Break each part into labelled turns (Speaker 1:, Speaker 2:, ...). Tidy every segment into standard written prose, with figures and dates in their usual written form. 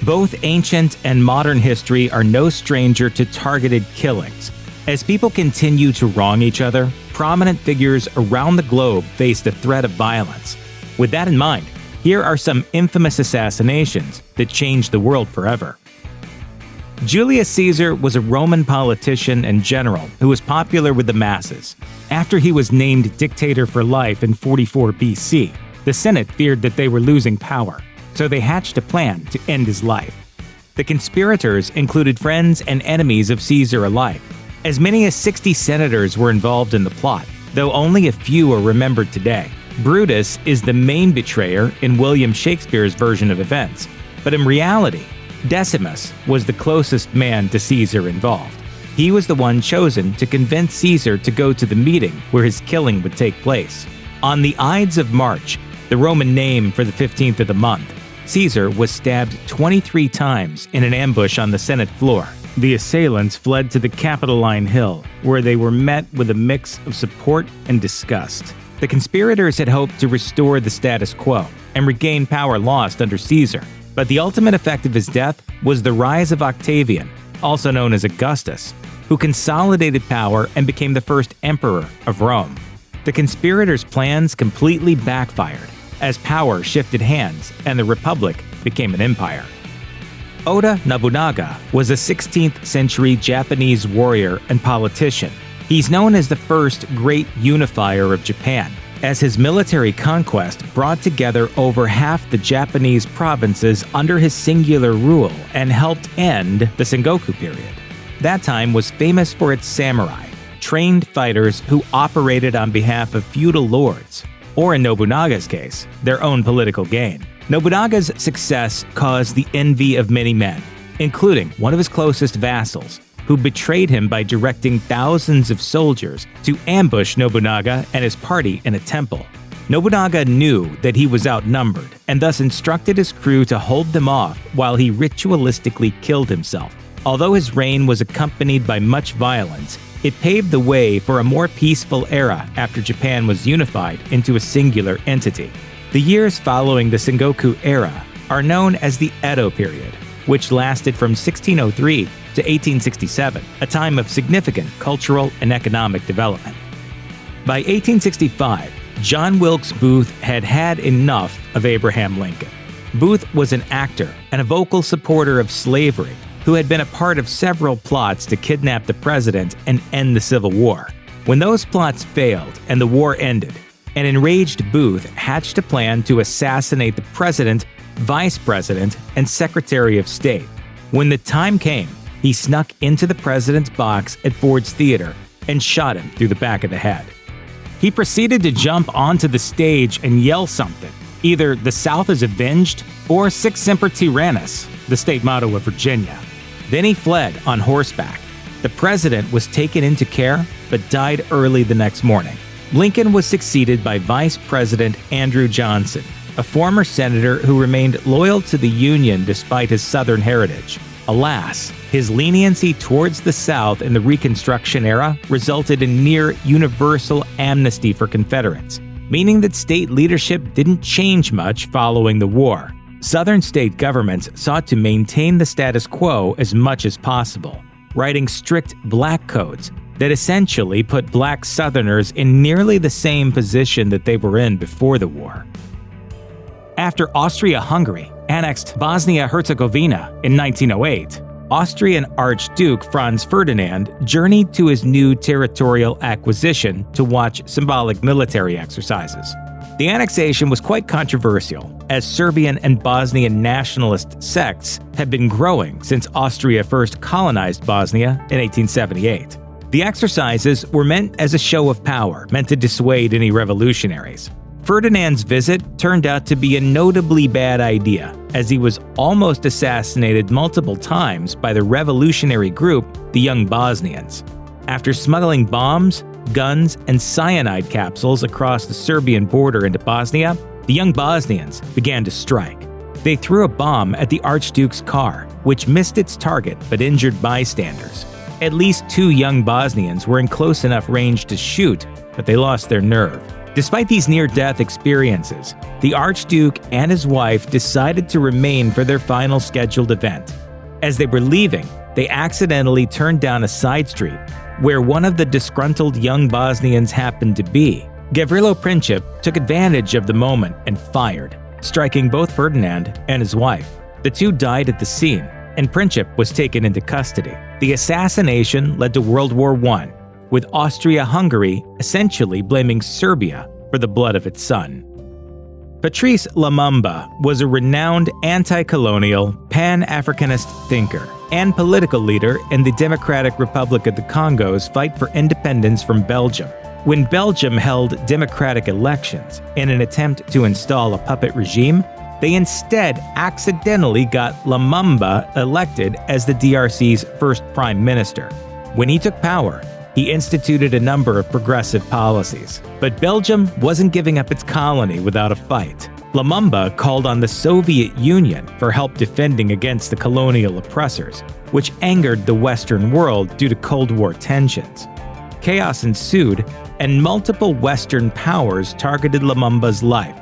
Speaker 1: Both ancient and modern history are no stranger to targeted killings. As people continue to wrong each other, prominent figures around the globe face the threat of violence. With that in mind, here are some infamous assassinations that changed the world forever. Julius Caesar was a Roman politician and general who was popular with the masses. After he was named dictator for life in 44 BC, the Senate feared that they were losing power, so they hatched a plan to end his life. The conspirators included friends and enemies of Caesar alike. As many as 60 senators were involved in the plot, though only a few are remembered today. Brutus is the main betrayer in William Shakespeare's version of events, but in reality, Decimus was the closest man to Caesar involved. He was the one chosen to convince Caesar to go to the meeting where his killing would take place. On the Ides of March, the Roman name for the 15th of the month, Caesar was stabbed 23 times in an ambush on the Senate floor. The assailants fled to the Capitoline Hill, where they were met with a mix of support and disgust. The conspirators had hoped to restore the status quo and regain power lost under Caesar, but the ultimate effect of his death was the rise of Octavian, also known as Augustus, who consolidated power and became the first emperor of Rome. The conspirators' plans completely backfired as power shifted hands and the Republic became an empire. Oda Nobunaga was a 16th century Japanese warrior and politician. He's known as the first great unifier of Japan, as his military conquest brought together over half the Japanese provinces under his singular rule and helped end the Sengoku period. That time was famous for its samurai, trained fighters who operated on behalf of feudal lords, or in Nobunaga's case, their own political gain. Nobunaga's success caused the envy of many men, including one of his closest vassals, who betrayed him by directing thousands of soldiers to ambush Nobunaga and his party in a temple. Nobunaga knew that he was outnumbered and thus instructed his crew to hold them off while he ritualistically killed himself. Although his reign was accompanied by much violence, it paved the way for a more peaceful era after Japan was unified into a singular entity. The years following the Sengoku era are known as the Edo period, which lasted from 1603 to 1867, a time of significant cultural and economic development. By 1865, John Wilkes Booth had had enough of Abraham Lincoln. Booth was an actor and a vocal supporter of slavery who had been a part of several plots to kidnap the president and end the Civil War. When those plots failed and the war ended, an enraged Booth hatched a plan to assassinate the president, vice president, and secretary of state. When the time came, he snuck into the president's box at Ford's Theater and shot him through the back of the head. He proceeded to jump onto the stage and yell something, either "The South is avenged" or "Sic semper tyrannis," the state motto of Virginia. Then he fled on horseback. The president was taken into care but died early the next morning. Lincoln was succeeded by Vice President Andrew Johnson, a former senator who remained loyal to the Union despite his Southern heritage. Alas, his leniency towards the South in the Reconstruction era resulted in near universal amnesty for Confederates, meaning that state leadership didn't change much following the war. Southern state governments sought to maintain the status quo as much as possible, writing strict black codes that essentially put black Southerners in nearly the same position that they were in before the war. After Austria-Hungary annexed Bosnia-Herzegovina in 1908, Austrian Archduke Franz Ferdinand journeyed to his new territorial acquisition to watch symbolic military exercises. The annexation was quite controversial, as Serbian and Bosnian nationalist sects had been growing since Austria first colonized Bosnia in 1878. The exercises were meant as a show of power, meant to dissuade any revolutionaries. Ferdinand's visit turned out to be a notably bad idea, as he was almost assassinated multiple times by the revolutionary group, the Young Bosnians. After smuggling bombs, guns, and cyanide capsules across the Serbian border into Bosnia, the Young Bosnians began to strike. They threw a bomb at the Archduke's car, which missed its target but injured bystanders. At least 2 young Bosnians were in close enough range to shoot, but they lost their nerve. Despite these near-death experiences, the Archduke and his wife decided to remain for their final scheduled event. As they were leaving, they accidentally turned down a side street where one of the disgruntled young Bosnians happened to be. Gavrilo Princip took advantage of the moment and fired, striking both Ferdinand and his wife. The two died at the scene, and Princip was taken into custody. The assassination led to World War I, with Austria-Hungary essentially blaming Serbia for the blood of its son. Patrice Lumumba was a renowned anti-colonial, pan-Africanist thinker and political leader in the Democratic Republic of the Congo's fight for independence from Belgium. When Belgium held democratic elections in an attempt to install a puppet regime, they instead accidentally got Lumumba elected as the DRC's first prime minister. When he took power, he instituted a number of progressive policies. But Belgium wasn't giving up its colony without a fight. Lumumba called on the Soviet Union for help defending against the colonial oppressors, which angered the Western world due to Cold War tensions. Chaos ensued, and multiple Western powers targeted Lumumba's life.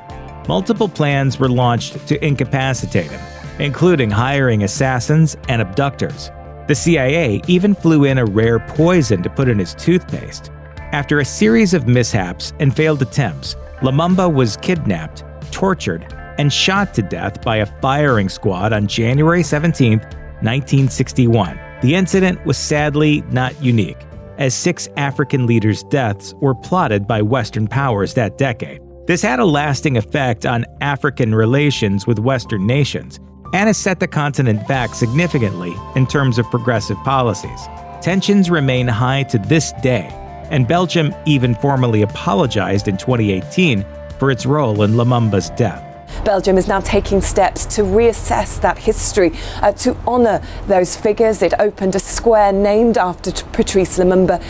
Speaker 1: Multiple plans were launched to incapacitate him, including hiring assassins and abductors. The CIA even flew in a rare poison to put in his toothpaste. After a series of mishaps and failed attempts, Lumumba was kidnapped, tortured, and shot to death by a firing squad on January 17, 1961. The incident was sadly not unique, as 6 African leaders' deaths were plotted by Western powers that decade. This had a lasting effect on African relations with Western nations, and has set the continent back significantly in terms of progressive policies. Tensions remain high to this day, and Belgium even formally apologized in 2018 for its role in Lumumba's death.
Speaker 2: Belgium is now taking steps to reassess that history, to honor those figures. It opened a square named after Patrice Lumumba.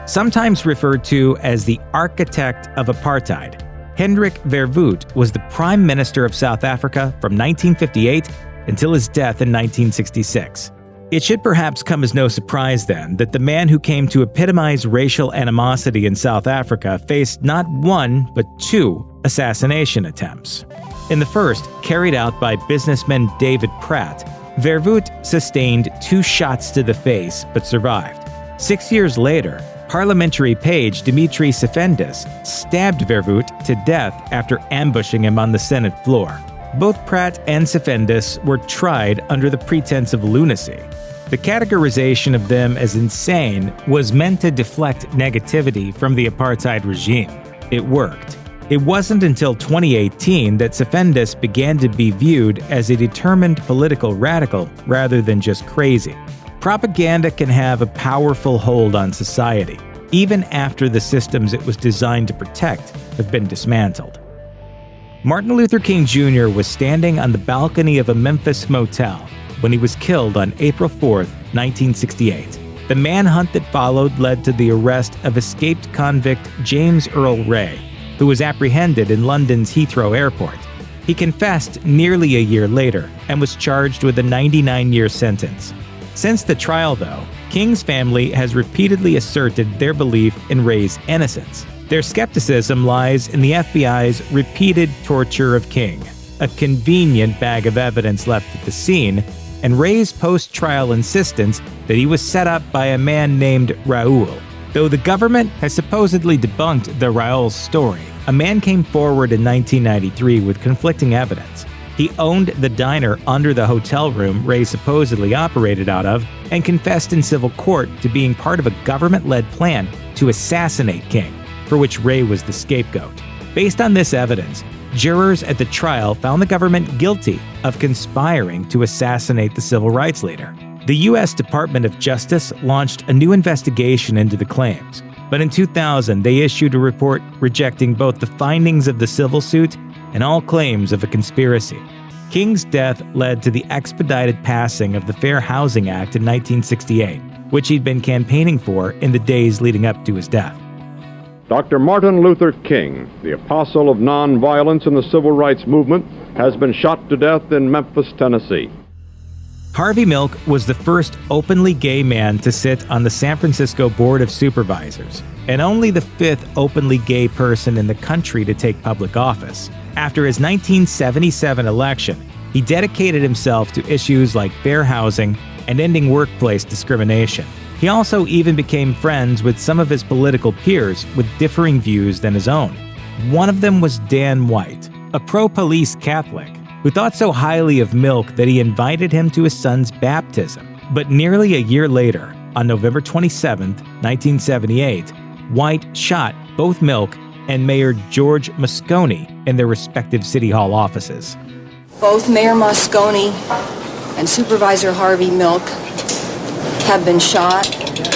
Speaker 1: Sometimes referred to as the architect of apartheid, Hendrik Verwoerd was the Prime Minister of South Africa from 1958 until his death in 1966. It should perhaps come as no surprise then that the man who came to epitomize racial animosity in South Africa faced not one, but 2 assassination attempts. In the first, carried out by businessman David Pratt, Verwoerd sustained 2 shots to the face but survived. 6 years later, parliamentary page Dimitri Sefendis stabbed Verwoerd to death after ambushing him on the Senate floor. Both Pratt and Sefendis were tried under the pretense of lunacy. The categorization of them as insane was meant to deflect negativity from the apartheid regime. It worked. It wasn't until 2018 that Sefendis began to be viewed as a determined political radical rather than just crazy. Propaganda can have a powerful hold on society, even after the systems it was designed to protect have been dismantled. Martin Luther King Jr. was standing on the balcony of a Memphis motel when he was killed on April 4, 1968. The manhunt that followed led to the arrest of escaped convict James Earl Ray, who was apprehended in London's Heathrow Airport. He confessed nearly a year later and was charged with a 99-year sentence. Since the trial, though, King's family has repeatedly asserted their belief in Ray's innocence. Their skepticism lies in the FBI's repeated torture of King, a convenient bag of evidence left at the scene, and Ray's post-trial insistence that he was set up by a man named Raoul. Though the government has supposedly debunked the Raoul story, a man came forward in 1993 with conflicting evidence. He owned the diner under the hotel room Ray supposedly operated out of and confessed in civil court to being part of a government-led plan to assassinate King, for which Ray was the scapegoat. Based on this evidence, jurors at the trial found the government guilty of conspiring to assassinate the civil rights leader. The U.S. Department of Justice launched a new investigation into the claims, but in 2000 they issued a report rejecting both the findings of the civil suit and all claims of a conspiracy. King's death led to the expedited passing of the Fair Housing Act in 1968, which he'd been campaigning for in the days leading up to his death.
Speaker 3: Dr. Martin Luther King, the apostle of nonviolence in the civil rights movement, has been shot to death in Memphis, Tennessee.
Speaker 1: Harvey Milk was the first openly gay man to sit on the San Francisco Board of Supervisors, and only the fifth openly gay person in the country to take public office. After his 1977 election, he dedicated himself to issues like fair housing and ending workplace discrimination. He also even became friends with some of his political peers with differing views than his own. One of them was Dan White, a pro-police Catholic, who thought so highly of Milk that he invited him to his son's baptism. But nearly a year later, on November 27, 1978, White shot both Milk and Mayor George Moscone in their respective City Hall offices.
Speaker 4: Both Mayor Moscone and Supervisor Harvey Milk have been shot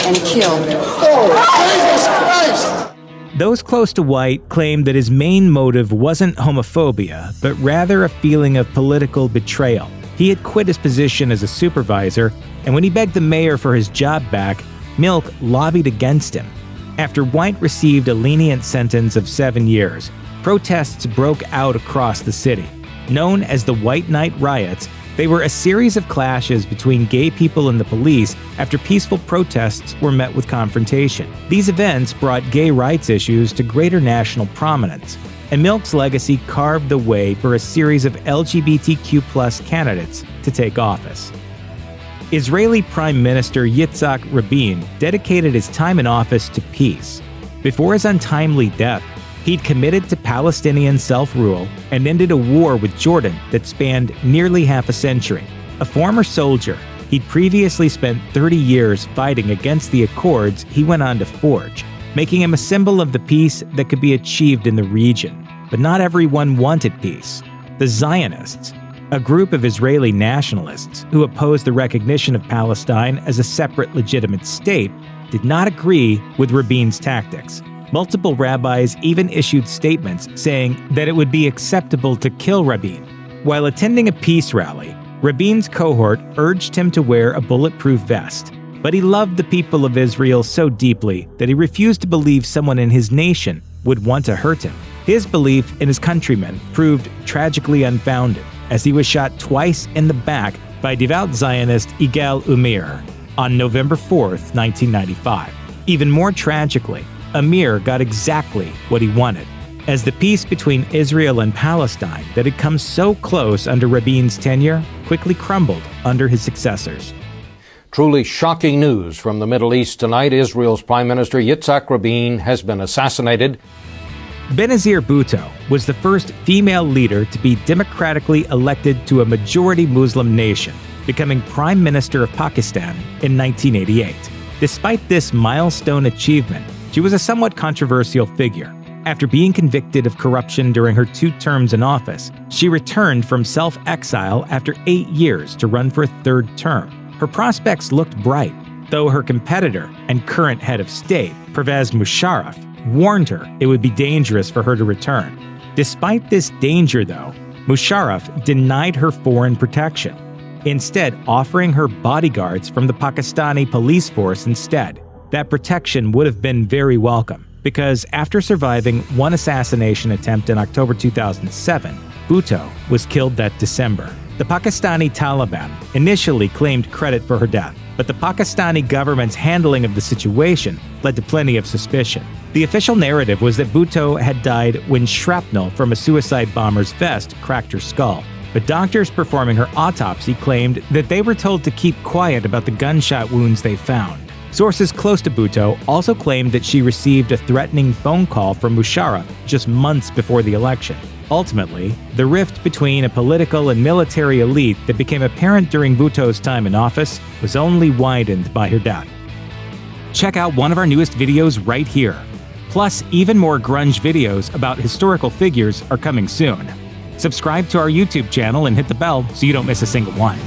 Speaker 4: and killed. Oh, Jesus Christ!
Speaker 1: Those close to White claimed that his main motive wasn't homophobia, but rather a feeling of political betrayal. He had quit his position as a supervisor, and when he begged the mayor for his job back, Milk lobbied against him. After White received a lenient sentence of 7 years, protests broke out across the city. Known as the White Night Riots, they were a series of clashes between gay people and the police after peaceful protests were met with confrontation. These events brought gay rights issues to greater national prominence, and Milk's legacy carved the way for a series of LGBTQ+ candidates to take office. Israeli Prime Minister Yitzhak Rabin dedicated his time in office to peace. Before his untimely death, he'd committed to Palestinian self-rule and ended a war with Jordan that spanned nearly half a century. A former soldier, he'd previously spent 30 years fighting against the accords he went on to forge, making him a symbol of the peace that could be achieved in the region. But not everyone wanted peace. The Zionists, a group of Israeli nationalists who opposed the recognition of Palestine as a separate legitimate state, did not agree with Rabin's tactics. Multiple rabbis even issued statements saying that it would be acceptable to kill Rabin. While attending a peace rally, Rabin's cohort urged him to wear a bulletproof vest, but he loved the people of Israel so deeply that he refused to believe someone in his nation would want to hurt him. His belief in his countrymen proved tragically unfounded, as he was shot twice in the back by devout Zionist Yigal Amir on November 4, 1995. Even more tragically, Amir got exactly what he wanted, as the peace between Israel and Palestine that had come so close under Rabin's tenure quickly crumbled under his successors.
Speaker 5: Truly shocking news from the Middle East tonight. Israel's Prime Minister Yitzhak Rabin has been assassinated.
Speaker 1: Benazir Bhutto was the first female leader to be democratically elected to a majority Muslim nation, becoming Prime Minister of Pakistan in 1988. Despite this milestone achievement, she was a somewhat controversial figure. After being convicted of corruption during her 2 terms in office, she returned from self-exile after 8 years to run for a 3rd term. Her prospects looked bright, though her competitor and current head of state, Pervez Musharraf, warned her it would be dangerous for her to return. Despite this danger, though, Musharraf denied her foreign protection, instead offering her bodyguards from the Pakistani police force instead. That protection would have been very welcome, because after surviving one assassination attempt in October 2007, Bhutto was killed that December. The Pakistani Taliban initially claimed credit for her death, but the Pakistani government's handling of the situation led to plenty of suspicion. The official narrative was that Bhutto had died when shrapnel from a suicide bomber's vest cracked her skull. But doctors performing her autopsy claimed that they were told to keep quiet about the gunshot wounds they found. Sources close to Bhutto also claimed that she received a threatening phone call from Musharraf just months before the election. Ultimately, the rift between a political and military elite that became apparent during Bhutto's time in office was only widened by her death. Check out one of our newest videos right here. Plus, even more grunge videos about historical figures are coming soon. Subscribe to our YouTube channel and hit the bell so you don't miss a single one.